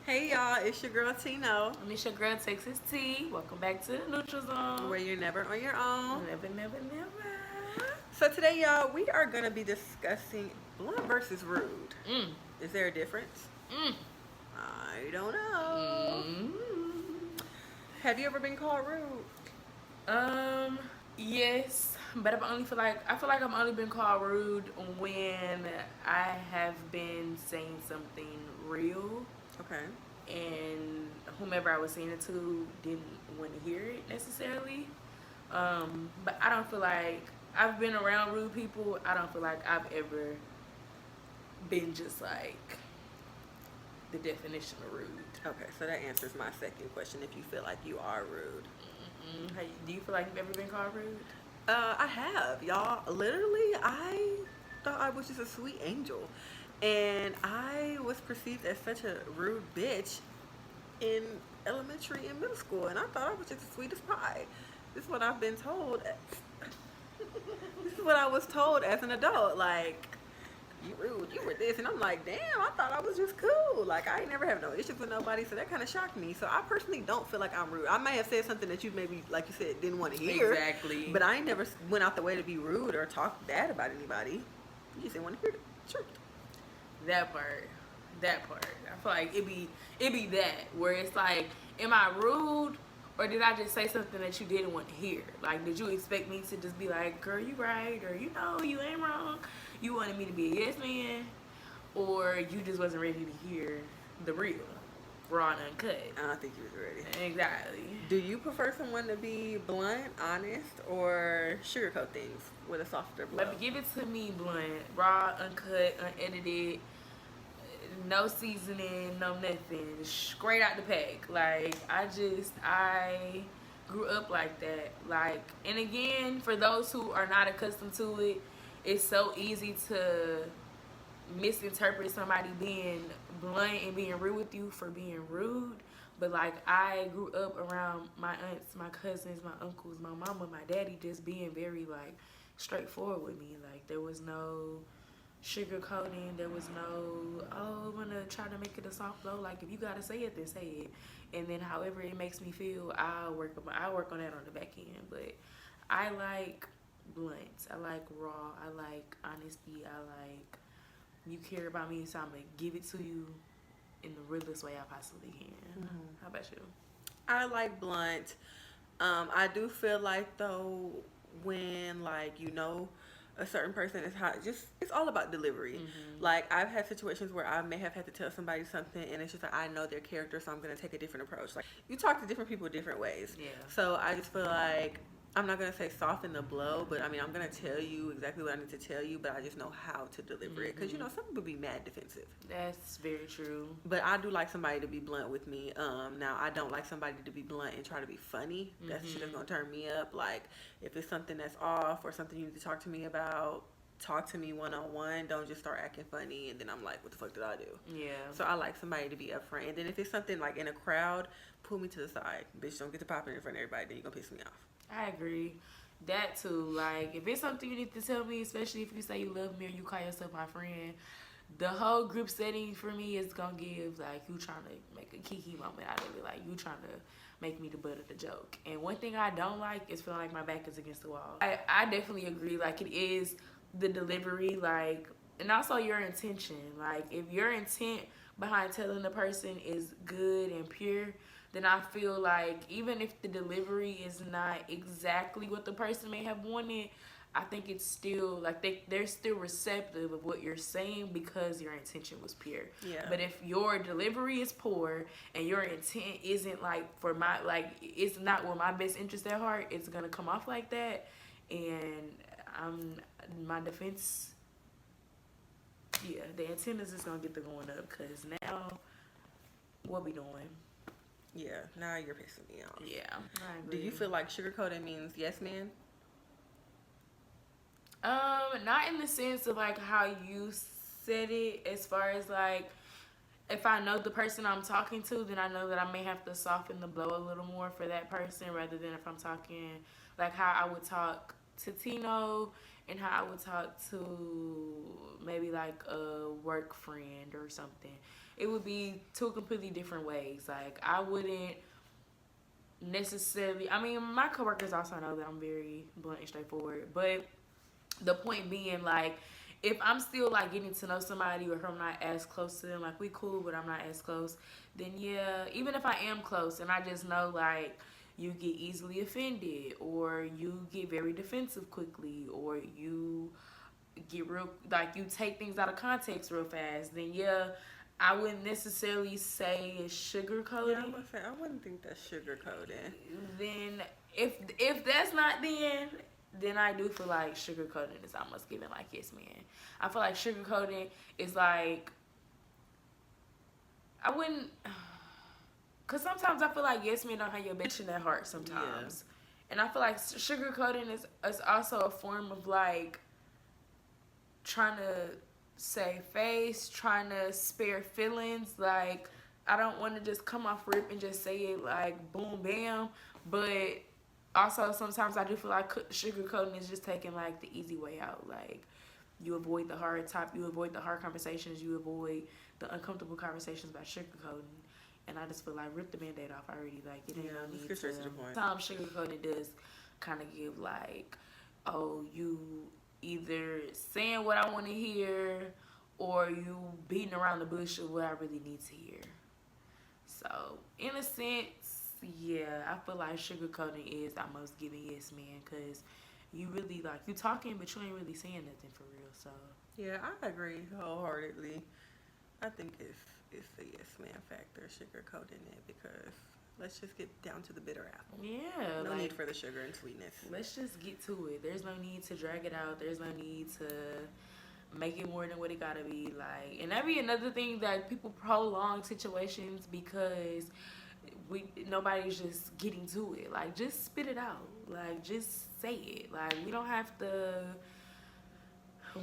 Hey y'all, it's your girl Tino. And it's your girl Texas T. Welcome back to the Neutral Zone. Where you're never on your own. Never, never, never. So today, y'all, we are gonna be discussing blunt versus rude. Is there a difference? I don't know. Have you ever been called rude? Yes, but I feel like I've only been called rude when I have been saying something real. Okay. And whomever I was saying it to didn't want to hear it necessarily. But I don't feel like I've been around rude people. I don't feel like I've ever been just like the definition of rude. Okay, so that answers my second question. If you feel like you are rude, Do you feel like you've ever been called rude? I have, y'all. Literally, I thought I was just a sweet angel, and I was perceived as such a rude bitch in elementary and middle school, and I thought I was just the sweetest pie. This is what I've been told. This is what I was told as an adult. Like, you rude, you were this, and I'm like, damn, I thought I was just cool. Like, I ain't never have no issues with nobody, so that kind of shocked me. So I personally don't feel like I'm rude. I may have said something that you maybe, like you said, didn't want to hear. Exactly. But I ain't never went out the way to be rude or talk bad about anybody. You just didn't want to hear the truth. That part. I feel like it be that where it's like, am I rude, or did I just say something that you didn't want to hear? Like, did you expect me to just be like, girl, you right, or you know, you ain't wrong. You wanted me to be a yes man, or you just wasn't ready to hear the real, raw and uncut. I don't think you was ready. Exactly. Do you prefer someone to be blunt, honest, or sugarcoat things with a softer blow? But give it to me blunt, raw, uncut, unedited, no seasoning, no nothing, straight out the pack. Like, I grew up like that. Like, and again, for those who are not accustomed to it, it's so easy to misinterpret somebody being blunt and being rude with you for being rude. But like, I grew up around my aunts, my cousins, my uncles, my mama, my daddy, just being very like straightforward with me. Like, there was no sugarcoating. There was no, oh, I'm gonna try to make it a soft blow. Like, if you gotta say it, then say it. And then however it makes me feel, I'll work on that on the back end. But I like blunt. I like raw. I like honesty. I like, you care about me, so I'm gonna give it to you in the realest way I possibly can. How about you? I like blunt. I do feel like though, when like, you know, a certain person is hot, just it's all about delivery. Like, I've had situations where I may have had to tell somebody something, and it's just like, I know their character, so I'm gonna take a different approach. Like, you talk to different people different ways. Yeah. So I just feel like, I'm not gonna say soften the blow, but I mean, I'm gonna tell you exactly what I need to tell you, but I just know how to deliver it, because you know, some people be mad defensive. That's very true. But I do like somebody to be blunt with me. Now, I don't like somebody to be blunt and try to be funny. That shit is gonna turn me up. Like, if it's something that's off or something you need to talk to me about, talk to me one-on-one. Don't just start acting funny and then I'm like, what the fuck did I do? Yeah. So I like somebody to be upfront. And then if it's something like in a crowd, pull me to the side. Bitch, don't get to popping in front of everybody, then you're gonna piss me off. I agree. That too. Like, if it's something you need to tell me, especially if you say you love me or you call yourself my friend, the whole group setting for me is gonna give like, you trying to make a kiki moment out of it. Like, you trying to make me the butt of the joke. And one thing I don't like is feeling like my back is against the wall. I definitely agree. Like, it is the delivery, like, and also your intention. Like, if your intent behind telling the person is good and pure, then I feel like even if the delivery is not exactly what the person may have wanted, I think it's still like they're still receptive of what you're saying because your intention was pure. Yeah. But if your delivery is poor and your intent isn't like for my, like, it's not with my best interest at heart, it's gonna come off like that. And my defense, yeah, the intent is just gonna get the going up, because now what we doing? Yeah, now you're pissing me off. Yeah, I Do agree. you feel like sugarcoating means yes man? Not in the sense of like how you said it, as far as like, if I know the person I'm talking to, then I know that I may have to soften the blow a little more for that person, rather than if I'm talking like how I would talk to Tino and how I would talk to maybe like a work friend or something. it would be two completely different ways. Like, I wouldn't necessarily, I mean, my coworkers also know that I'm very blunt and straightforward, but the point being, like, if I'm still like getting to know somebody, or if I'm not as close to them, like we cool but I'm not as close, then yeah, even if I am close and I just know like you get easily offended, or you get very defensive quickly, or you get real, like you take things out of context real fast, then yeah, I wouldn't necessarily say it's sugarcoating. Yeah, I'm gonna say I wouldn't think that's sugarcoating. Then if that's not, then I do feel like sugarcoating is almost giving like yes man. I feel like sugarcoating is like, I wouldn't, cause sometimes I feel like yes men don't have your best in at heart sometimes, and I feel like sugarcoating is also a form of like trying to save face, trying to spare feelings. Like, I don't want to just come off rip and just say it like boom bam, but also sometimes I do feel like sugarcoating is just taking like the easy way out. Like, you avoid the hard you avoid the hard conversations, you avoid the uncomfortable conversations by sugarcoating. And I just feel like rip the band-aid off already. Like, it ain't no need to. Sometimes sugarcoating does kind of give like, oh, you either saying what I want to hear, or you beating around the bush of what I really need to hear. So, in a sense, yeah, I feel like sugarcoating is almost giving yes man, because you really like, you talking but you ain't really saying nothing for real. So yeah, I agree wholeheartedly. I think it's the yes man factor, sugarcoating it, because let's just get down to the bitter apple. Yeah, no like, need for the sugar and sweetness. Let's just get to it. There's no need to drag it out. There's no need to make it more than what it gotta be. Like, and that be another thing, that people prolong situations because nobody's just getting to it. Like, just spit it out. Like, just say it. Like, we don't have to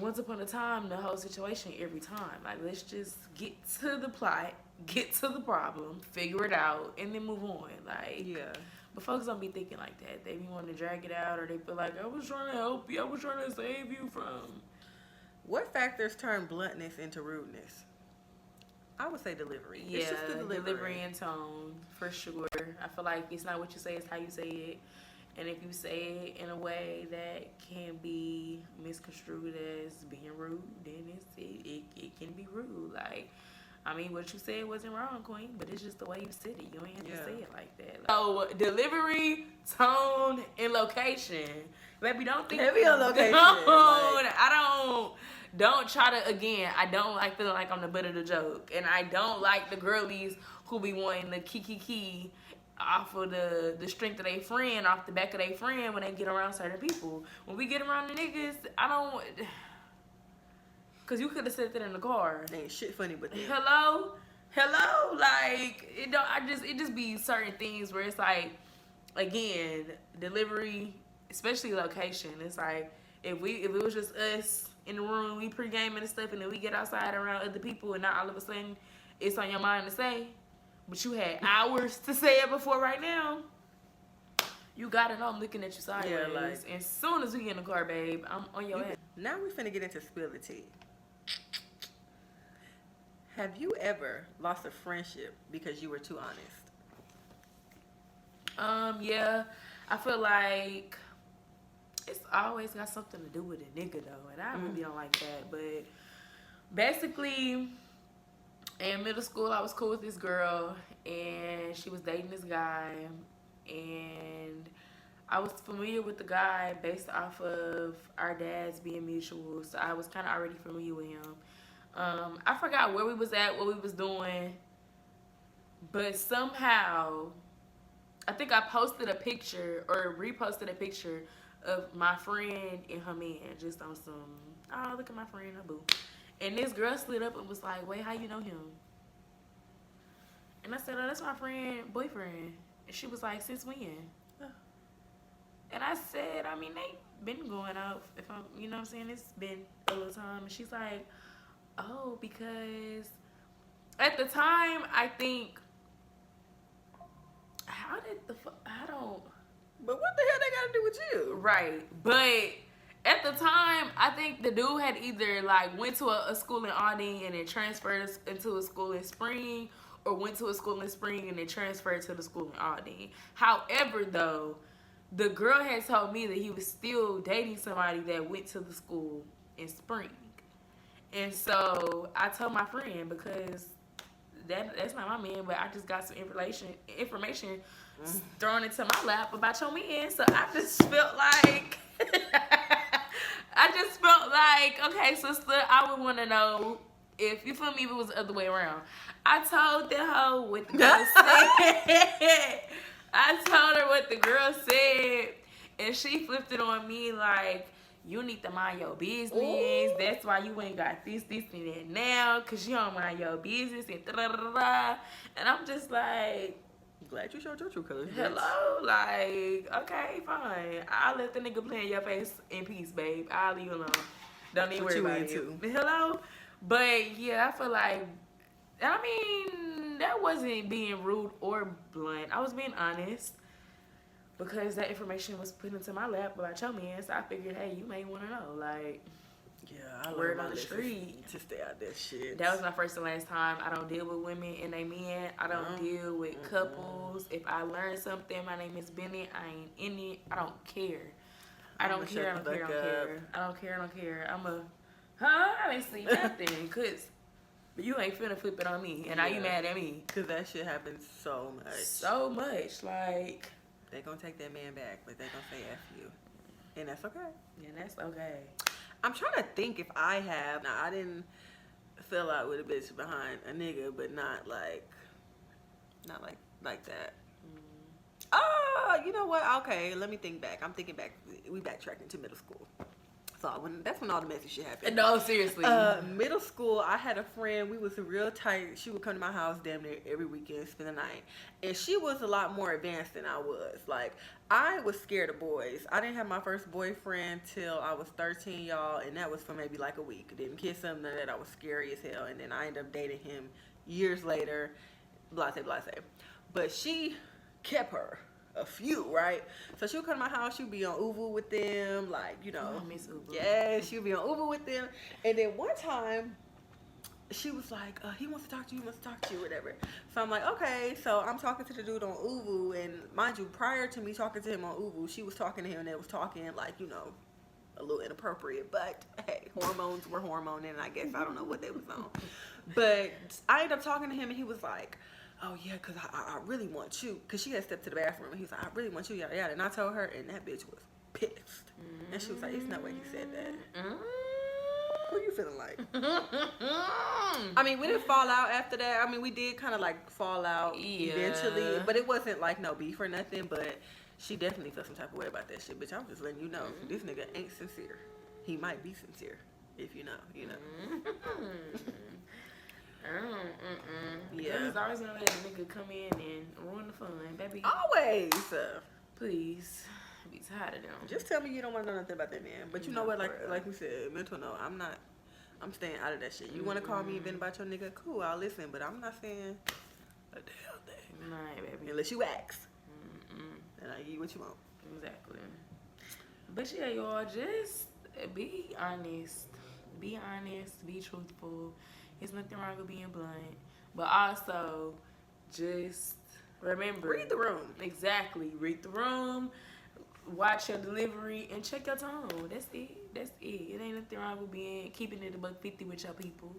once upon a time the whole situation every time. Like, let's just get to the plot, get to the problem, figure it out, and then move on. Like, yeah. But folks don't be thinking like that. They be wanting to drag it out, or they feel like, I was trying to help you, I was trying to save you from. What factors turn bluntness into rudeness? I would say delivery. Yeah, it's just the delivery and tone, for sure. I feel like it's not what you say, it's how you say it. And if you say it in a way that can be misconstrued as being rude, then it can be rude. Like, I mean, what you said wasn't wrong, Queen, but it's just the way you said it. You ain't have to say it like that. Like, so, delivery, tone, and location. Baby, don't think heavy on location. Don't try to, again, I don't like feeling like I'm the butt of the joke. And I don't like the girlies who be wanting the kiki off of the strength of their friend, off the back of their friend when they get around certain people. When we get around the niggas, I don't, cause you could have said that in the car. Ain't shit funny but that. Hello, like, it just be certain things where it's like, again, delivery, especially location. It's like, if it was just us in the room, we pre-gaming and stuff, and then we get outside around other people, and now all of a sudden it's on your mind to say, but you had hours to say it before right now, you gotta know I'm looking at you sideways. Yeah, like, as soon as we get in the car, babe, I'm on your ass. Now we finna get into spill the tea. Have you ever lost a friendship because you were too honest? Yeah, I feel like it's always got something to do with a nigga though, and I really don't like that. But basically, in middle school, I was cool with this girl, and she was dating this guy, and I was familiar with the guy based off of our dads being mutual, so I was kind of already familiar with him. I forgot where we was at, what we was doing, but somehow, I think I posted a picture or reposted a picture of my friend and her man, just on some, oh, look at my friend, her boo. And this girl slid up and was like, wait, how you know him? And I said, oh, that's my friend, boyfriend. And she was like, since when? Oh. And I said, I mean, they been going out, if I'm, you know what I'm saying? It's been a little time. And she's like, oh, because at the time, I think, how did I don't. But what the hell they got to do with you? Right. But at the time, I think the dude had either like went to a school in Aldine and then transferred into a school in Spring, or went to a school in Spring and then transferred to the school in Aldine. However, though, the girl had told me that he was still dating somebody that went to the school in Spring. And so I told my friend, because that's not my man, but I just got some information thrown into my lap about your man. So I just felt like okay, sister, I would want to know if you feel me, if it was the other way around. I told the hoe what the girl said. I told her what the girl said, and she flipped it on me like, you need to mind your business. Ooh. That's why you ain't got this, and that now, because you don't mind your business, and da-da-da-da. And I'm just like, glad you showed your true colors. Hello? Like, okay, fine. I'll let the nigga play in your face in peace, babe. I'll leave you alone. Don't even worry about it. Hello? But, yeah, I feel like, I mean, that wasn't being rude or blunt. I was being honest. Because that information was put into my lap about your man, so I figured, hey, you may want to know, like, yeah, I word on the street to stay out that shit. That was my first and last time. I don't deal with women and they men. I don't deal with couples. If I learn something, my name is Bennett. I ain't in it. I don't care. I don't care. I'm a, I didn't see nothing, cause you ain't finna flip it on me, and now you mad at me. Cause that shit happens so much. So much, like. They gonna take that man back, but they gonna say F you. And that's okay. Yeah, that's okay. I'm trying to think if I have. Now, I didn't fell out with a bitch behind a nigga, but not like that. Oh, you know what? Okay, let me think back. I'm thinking back. We backtracking to middle school. So that's when all the messy shit happened. No, seriously. Middle school, I had a friend. We was real tight. She would come to my house damn near every weekend, spend the night. And she was a lot more advanced than I was. Like, I was scared of boys. I didn't have my first boyfriend till I was 13, y'all. And that was for maybe like a week. Didn't kiss him, none of that. I was scary as hell. And then I ended up dating him years later. Blase, blase. But she kept her. A few, right? So she would come to my house, she would be on Uvu with them, like, you know. Oh, Miss Uvu. Yeah, she would be on Uvu with them. And then one time, she was like, he wants to talk to you, whatever. So I'm like, okay. So I'm talking to the dude on Uvu, and mind you, prior to me talking to him on Uvu, she was talking to him, and they was talking, like, you know, a little inappropriate. But, hey, hormones were hormoning, I guess. I don't know what they was on. But I ended up talking to him, and he was like, oh, yeah, because I really want you. Because she had stepped to the bathroom, and he was like, I really want you, yada, yada. And I told her, and that bitch was pissed. And she was like, it's no way he said that. Who you feeling like? I mean, we didn't fall out after that. I mean, we did kind of, like, fall out eventually. But it wasn't, like, no beef or nothing. But she definitely felt some type of way about that shit. Bitch, I'm just letting you know, this nigga ain't sincere. He might be sincere. If you know, you know. Yeah. He's always gonna let a nigga come in and ruin the fun, baby. Always. Please. Be tired of them. Just tell me you don't want to know nothing about that man. But you know what? Like we said, mental note. I'm staying out of that shit. You want to call me and vent about your nigga? Cool, I'll listen. But I'm not saying a damn thing. Nah, baby. Unless you ask. And I give you what you want. Exactly. But yeah, y'all, just be honest. Be honest. Be truthful. There's nothing wrong with being blunt. But also, just remember. Read the room. Exactly. Read the room. Watch your delivery. And check your tone. That's it. It ain't nothing wrong with keeping it $150 with your people.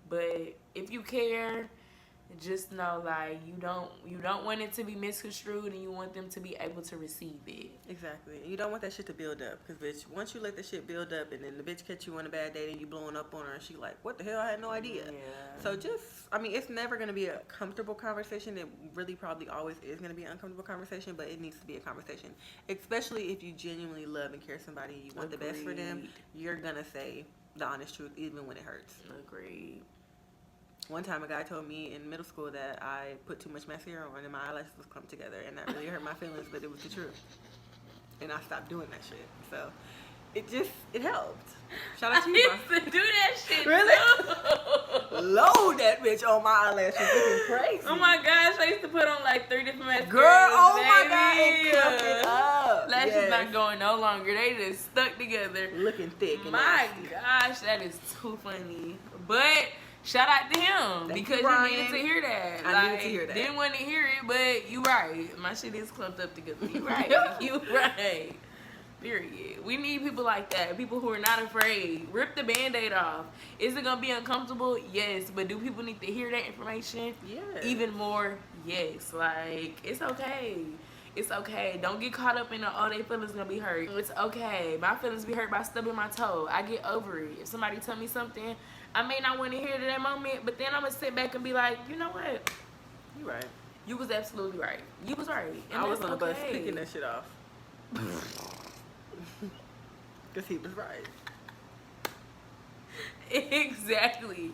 But if you care, just know, like, you don't want it to be misconstrued, and you want them to be able to receive it. Exactly. And you don't want that shit to build up, because bitch, once you let the shit build up, and then the bitch catch you on a bad day, and you blowing up on her, and she like, what the hell, I had no idea. Yeah. So just, I mean, it's never going to be a comfortable conversation. It really probably always is going to be an uncomfortable conversation, but it needs to be a conversation. Especially if you genuinely love and care somebody, and you want the best for them, you're going to say the honest truth, even when it hurts. Agreed. One time a guy told me in middle school that I put too much mascara on and my eyelashes was clumped together, and that really hurt my feelings, but it was the truth. And I stopped doing that shit. So it helped. Shout out to you, I used to do that shit. Really? Too. Load that bitch on my eyelashes. It's crazy. Oh my gosh, I used to put on like 3 different mascaras. Girl, oh baby. my god, and clump it up. Lashes not going no longer. longer. They just stuck together. Looking thick. And My nasty. gosh, that is too funny. But shout out to him because you needed to hear that. I needed to hear that. Didn't want to hear it, but you right. My shit is clumped up together. You right. You right. Period. We need people like that. People who are not afraid. Rip the Band-Aid off. Is it gonna be uncomfortable? Yes. But do people need to hear that information? Yes. Even more? Yes. Like, it's okay. It's okay. Don't get caught up in the, oh, they feelings gonna be hurt. It's okay. My feelings be hurt by stubbing my toe. I get over it. If somebody tell me something, I may not want to hear it at that moment, but then I'm gonna sit back and be like, you know what? You right. You was absolutely right. You was right. And I was on the bus okay. picking that shit off. Because he was right. Exactly.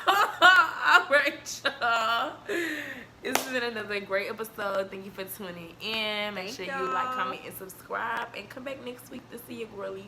All right, y'all. This has been another great episode. Thank you for tuning in. Make sure you like, comment, and subscribe. And come back next week to see your girlies.